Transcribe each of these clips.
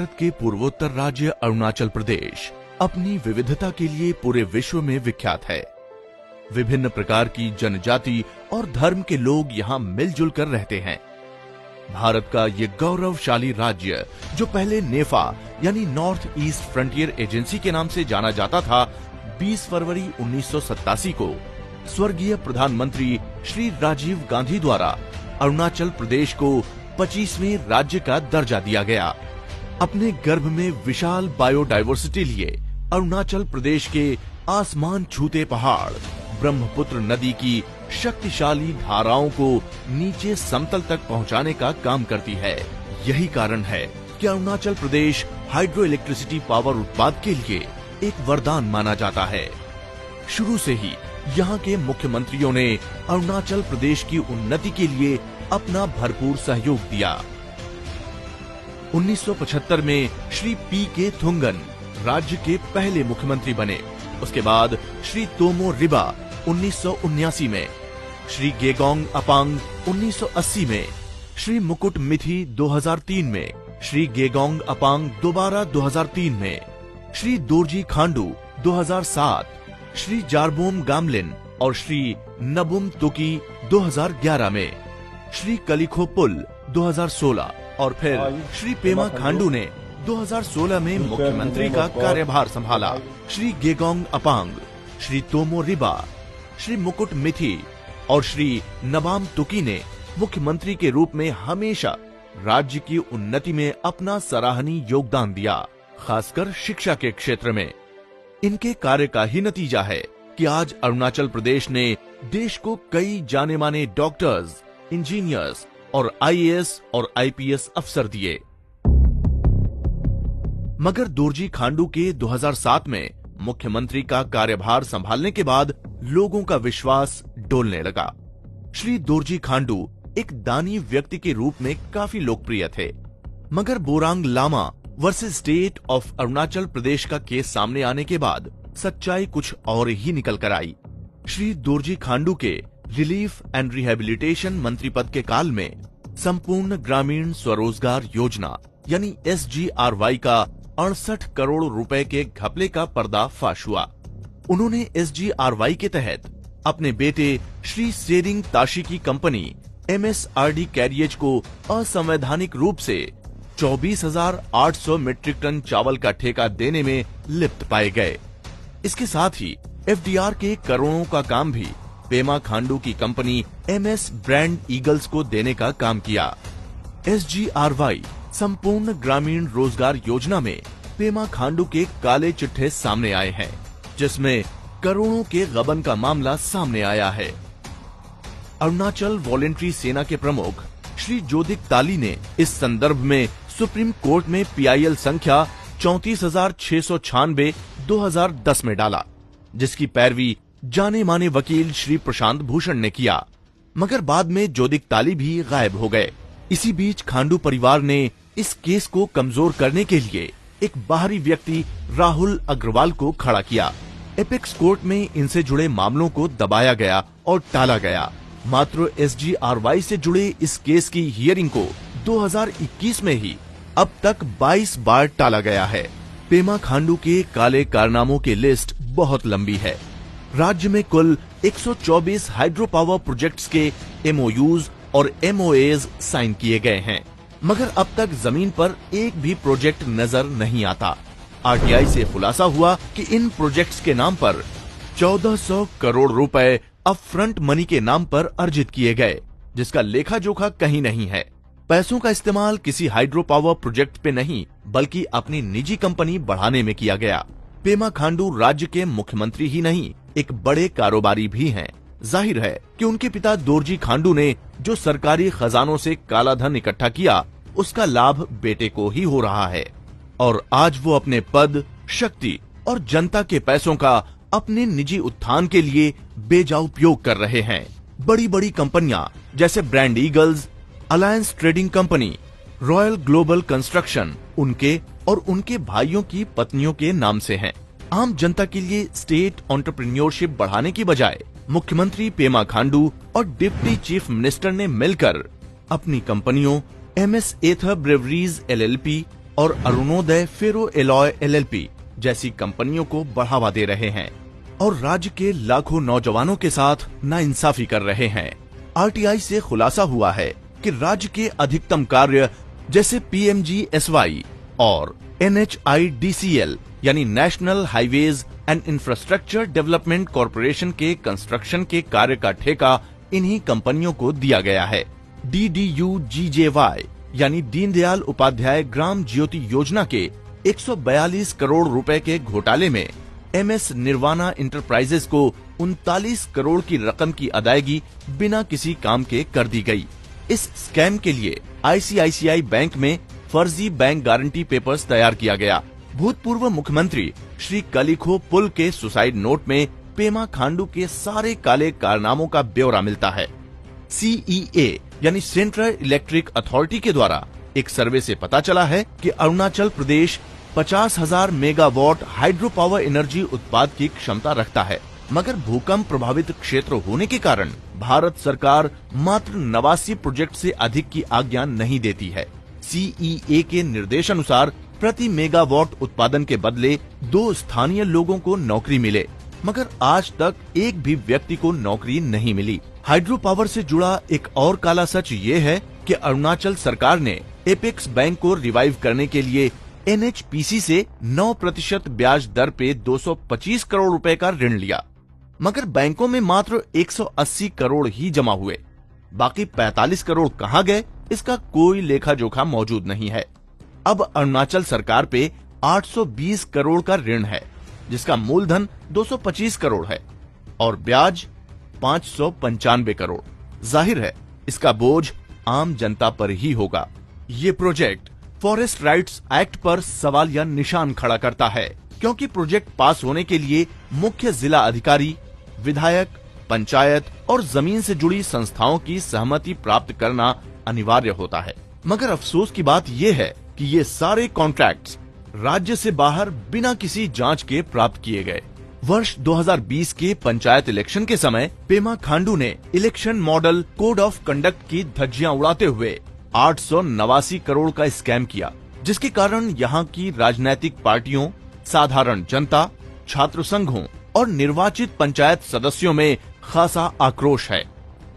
भारत के पूर्वोत्तर राज्य अरुणाचल प्रदेश अपनी विविधता के लिए पूरे विश्व में विख्यात है। विभिन्न प्रकार की जनजाति और धर्म के लोग यहाँ मिलजुल कर रहते हैं। भारत का ये गौरवशाली राज्य, जो पहले नेफा यानी नॉर्थ ईस्ट फ्रंटियर एजेंसी के नाम से जाना जाता था, 20 फरवरी 1987 को स्वर्गीय प्रधानमंत्री श्री राजीव गांधी द्वारा अरुणाचल प्रदेश को 25वें राज्य का दर्जा दिया गया। अपने गर्भ में विशाल बायोडायवर्सिटी लिए अरुणाचल प्रदेश के आसमान छूते पहाड़, ब्रह्मपुत्र नदी की शक्तिशाली धाराओं को नीचे समतल तक पहुंचाने का काम करती है। यही कारण है कि Arunachal Pradesh hydro electricity power उत्पादन के लिए एक वरदान माना जाता है। शुरू से ही यहाँ के मुख्यमंत्रियों ने अरुणाचल प्रदेश की उन्नति के लिए अपना भरपूर सहयोग दिया। 1975 में श्री पी.के. थुंगन राज्य के पहले मुख्यमंत्री बने। उसके बाद श्री तोमो रिबा 1979 में, श्री गेगोंग अपांग 1980 में, श्री मुकुट मिथि 2003 में, श्री गेगोंग अपांग दोबारा 2003 में, श्री दोरजी खांडू 2007, श्री जारबोम गामलिन और श्री नबुम तुकी 2011 में, श्री कलिखो पुल 2016 और फिर श्री पेमा खांडू ने 2016 में मुख्यमंत्री का कार्यभार संभाला। श्री गेगोंग अपांग, श्री तोमो रिबा, श्री मुकुट मिथि और श्री नबाम तुकी ने मुख्यमंत्री के रूप में हमेशा राज्य की उन्नति में अपना सराहनीय योगदान दिया, खासकर शिक्षा के क्षेत्र में। इनके कार्य का ही नतीजा है कि आज अरुणाचल प्रदेश ने देश को कई जाने माने डॉक्टर्स, इंजीनियर्स और आईएएस और आईपीएस अफसर दिए। मगर दोरजी खांडू के 2007 में मुख्यमंत्री का कार्यभार संभालने के बाद लोगों का विश्वास डोलने लगा। श्री दोरजी खांडू एक दानी व्यक्ति के रूप में काफी लोकप्रिय थे, मगर Borang Lama versus state of Arunachal Pradesh का केस सामने आने के बाद सच्चाई कुछ और ही निकल कर आई। श्री दोरजी खांडू के रिलीफ एंड रिहेबिलिटेशन मंत्री पद के काल में संपूर्ण ग्रामीण स्वरोजगार योजना यानी SGRY का 68 करोड़ रुपए के घपले का पर्दाफाश हुआ। उन्होंने SGRY के तहत अपने बेटे श्री सेरिंग ताशी की कंपनी MSRD कैरियज को असंवैधानिक रूप से 24,800 मीट्रिक टन चावल का ठेका देने में लिप्त पाए गए। इसके साथ ही FDR के करोड़ों का काम भी पेमा खांडू की कंपनी MS ब्रांड ईगल्स को देने का काम किया। SGRY संपूर्ण ग्रामीण रोजगार योजना में पेमा खांडू के काले चिट्ठे सामने आए हैं, जिसमें करोड़ों के गबन का मामला सामने आया है। अरुणाचल वॉलेंट्री सेना के प्रमुख श्री जोदिक ताली ने इस संदर्भ में सुप्रीम कोर्ट में PIL संख्या 34,696 2010 में डाला, जिसकी पैरवी जाने माने वकील श्री प्रशांत भूषण ने किया, मगर बाद में जोदिक ताली भी गायब हो गए। इसी बीच खांडू परिवार ने इस केस को कमजोर करने के लिए एक बाहरी व्यक्ति राहुल अग्रवाल को खड़ा किया। एपेक्स कोर्ट में इनसे जुड़े मामलों को दबाया गया और टाला गया। मात्र SGRY से जुड़े इस केस की हियरिंग को 2021 में ही अब तक 22 बार टाला गया है। पेमा खांडू के काले कारनामों की लिस्ट बहुत लंबी है। राज्य में कुल 124 हाइड्रो पावर प्रोजेक्ट्स के MOUs और MOAs साइन किए गए हैं, मगर अब तक जमीन पर एक भी प्रोजेक्ट नजर नहीं आता। RTI से खुलासा हुआ कि इन प्रोजेक्ट्स के नाम पर 1400 करोड़ रुपए अपफ्रंट मनी के नाम पर अर्जित किए गए, जिसका लेखा जोखा कहीं नहीं है। पैसों का इस्तेमाल किसी हाइड्रो पावर प्रोजेक्ट पे नहीं, बल्कि अपनी निजी कंपनी बढ़ाने में किया गया। पेमा खांडू राज्य के मुख्यमंत्री ही नहीं, एक बड़े कारोबारी भी हैं। जाहिर है कि उनके पिता दोरजी खांडू ने जो सरकारी खजानों से काला धन इकट्ठा किया, उसका लाभ बेटे को ही हो रहा है और आज वो अपने पद, शक्ति और जनता के पैसों का अपने निजी उत्थान के लिए बेजा उपयोग कर रहे हैं। बड़ी बड़ी कंपनियां जैसे brand eagles, alliance trading company, royal global construction उनके और उनके भाइयों की पत्नियों के नाम से हैं। आम जनता के लिए स्टेट एंटरप्रेन्योरशिप बढ़ाने की बजाय मुख्यमंत्री पेमा खांडू और डिप्टी चीफ मिनिस्टर ने मिलकर अपनी कंपनियों MS एथर ब्रेवरीज LLP, और अरुणोदय फेरो एलॉय LLP जैसी कंपनियों को बढ़ावा दे रहे हैं और राज्य के लाखों नौजवानों के साथ नाइंसाफी कर रहे हैं। RTI से खुलासा हुआ है कि राज्य के अधिकतम कार्य जैसे PMGSY और NHIDCL यानी national highways and infrastructure development corporation के कंस्ट्रक्शन के कार्य का ठेका इन्हीं कंपनियों को दिया गया है। DDU-GJY यानी दीनदयाल उपाध्याय ग्राम ज्योति योजना के 142 करोड़ रुपए के घोटाले में MS निर्वाणा इंटरप्राइजेस को 39 करोड़ की रकम की अदायगी बिना किसी काम के कर दी गई। इस स्कैम के लिए ICICI बैंक में फर्जी बैंक गारंटी पेपर्स तैयार किया गया। भूतपूर्व मुख्यमंत्री श्री कलिखो पुल के सुसाइड नोट में पेमा खांडू के सारे काले कारनामों का ब्यौरा मिलता है। CEA यानी सेंट्रल इलेक्ट्रिक अथॉरिटी के द्वारा एक सर्वे से पता चला है कि Arunachal Pradesh 50,000 megawatt hydro power energy उत्पाद की क्षमता रखता है, मगर भूकंप प्रभावित क्षेत्र होने के कारण भारत सरकार मात्र 89 प्रोजेक्ट से अधिक की आज्ञा नहीं देती है। CEA के निर्देशानुसार प्रति मेगावाट उत्पादन के बदले 2 स्थानीय लोगों को नौकरी मिले, मगर आज तक एक भी व्यक्ति को नौकरी नहीं मिली। हाइड्रो पावर से जुड़ा एक और काला सच ये है कि अरुणाचल सरकार ने एपेक्स बैंक को रिवाइव करने के लिए NHPC से 9% ब्याज दर पे 225 करोड़ रुपए का ऋण लिया, मगर बैंकों में मात्र 180 करोड़ ही जमा हुए। बाकी 45 करोड़ कहां गए, इसका कोई लेखा जोखा मौजूद नहीं है। अब अरुणाचल सरकार पे 820 करोड़ का ऋण है, जिसका मूलधन 225 करोड़ है और ब्याज 595 करोड़। जाहिर है इसका बोझ आम जनता पर ही होगा। ये प्रोजेक्ट फॉरेस्ट राइट्स एक्ट पर सवाल या निशान खड़ा करता है, क्योंकि प्रोजेक्ट पास होने के लिए मुख्य जिला अधिकारी, विधायक, पंचायत और जमीन से जुड़ी संस्थाओं की सहमति प्राप्त करना अनिवार्य होता है। मगर अफसोस की बात यह है कि ये सारे कॉन्ट्रैक्ट्स राज्य से बाहर बिना किसी जांच के प्राप्त किए गए। वर्ष 2020 के पंचायत इलेक्शन के समय पेमा खांडू ने election model code of conduct की धज्जियां उड़ाते हुए 889 करोड़ का स्कैम किया, जिसके कारण यहाँ की राजनीतिक पार्टियों, साधारण जनता, छात्र संघों और निर्वाचित पंचायत सदस्यों में खासा आक्रोश है।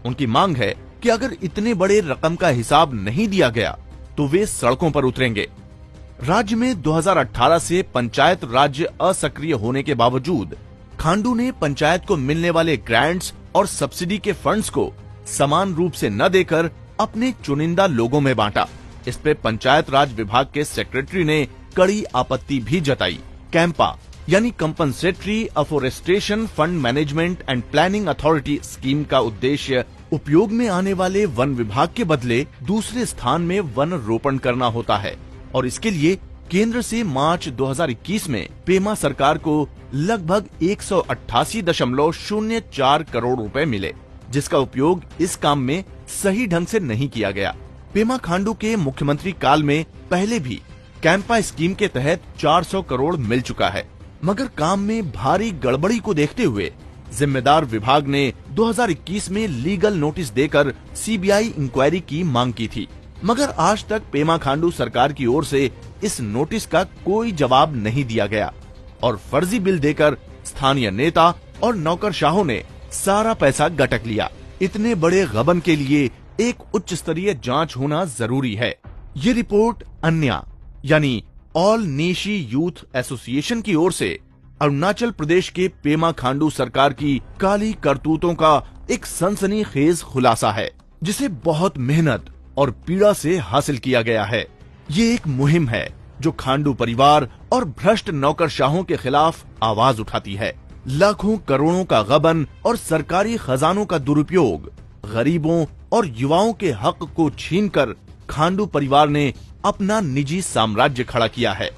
उनकी मांग है कि अगर इतने बड़े रकम का हिसाब नहीं दिया गया तो वे सड़कों पर उतरेंगे। राज्य में 2018 से पंचायत राज्य असक्रिय होने के बावजूद खांडू ने पंचायत को मिलने वाले ग्रांट्स और सब्सिडी के फंड्स को समान रूप से न देकर अपने चुनिंदा लोगों में बांटा। इस पे पंचायत राज विभाग के सेक्रेटरी ने कड़ी आपत्ति भी जताई। कैंपा यानी compensatory afforestation fund management and planning authority scheme का उद्देश्य उपयोग में आने वाले वन विभाग के बदले दूसरे स्थान में वन रोपण करना होता है और इसके लिए केंद्र से मार्च 2021 में पेमा सरकार को लगभग 188.04 करोड़ रुपए मिले, जिसका उपयोग इस काम में सही ढंग से नहीं किया गया। पेमा खांडू के मुख्यमंत्री काल में पहले भी कैंपा स्कीम के तहत 400 करोड़ मिल चुका है, मगर काम में भारी गड़बड़ी को देखते हुए जिम्मेदार विभाग ने 2021 में लीगल नोटिस देकर CBI इंक्वायरी की मांग की थी, मगर आज तक पेमा खांडू सरकार की ओर से इस नोटिस का कोई जवाब नहीं दिया गया और फर्जी बिल देकर स्थानीय नेता और नौकरशाहों ने सारा पैसा गटक लिया। इतने बड़े गबन के लिए एक उच्च स्तरीय जांच होना जरूरी है। ये रिपोर्ट अन्या यानी ऑल नेशी यूथ एसोसिएशन की ओर से अरुणाचल प्रदेश के पेमा खांडू सरकार की काली करतूतों का एक सनसनीखेज खुलासा है, जिसे बहुत मेहनत और पीड़ा से हासिल किया गया है। ये एक मुहिम है जो खांडू परिवार और भ्रष्ट नौकरशाहों के खिलाफ आवाज उठाती है। लाखों करोड़ों का गबन और सरकारी खजानों का दुरुपयोग, गरीबों और युवाओं के हक को छीनकर खांडू परिवार ने अपना निजी साम्राज्य खड़ा किया है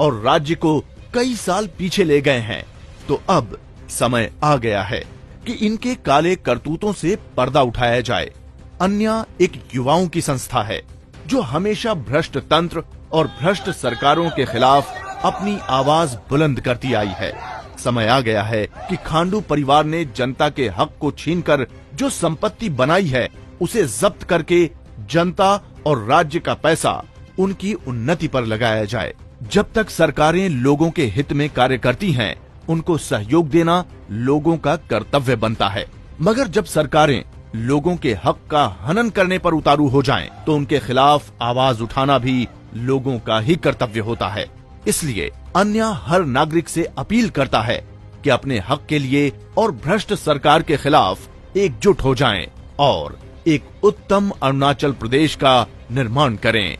और राज्य को कई साल पीछे ले गए हैं। तो अब समय आ गया है कि इनके काले करतूतों से पर्दा उठाया जाए। अन्या एक युवाओं की संस्था है जो हमेशा भ्रष्ट तंत्र और भ्रष्ट सरकारों के खिलाफ अपनी आवाज बुलंद करती आई है। समय आ गया है कि खांडू परिवार ने जनता के हक को छीनकर जो संपत्ति बनाई है उसे जब्त करके जनता और राज्य का पैसा उनकी उन्नति पर लगाया जाए। जब तक सरकारें लोगों के हित में कार्य करती हैं, उनको सहयोग देना लोगों का कर्तव्य बनता है। मगर जब सरकारें लोगों के हक का हनन करने पर उतारू हो जाएं, तो उनके खिलाफ आवाज उठाना भी लोगों का ही कर्तव्य होता है। इसलिए अन्य हर नागरिक से अपील करता है कि अपने हक के लिए और भ्रष्ट सरकार के खिलाफ एकजुट हो जाएं और एक उत्तम अरुणाचल प्रदेश का निर्माण करें।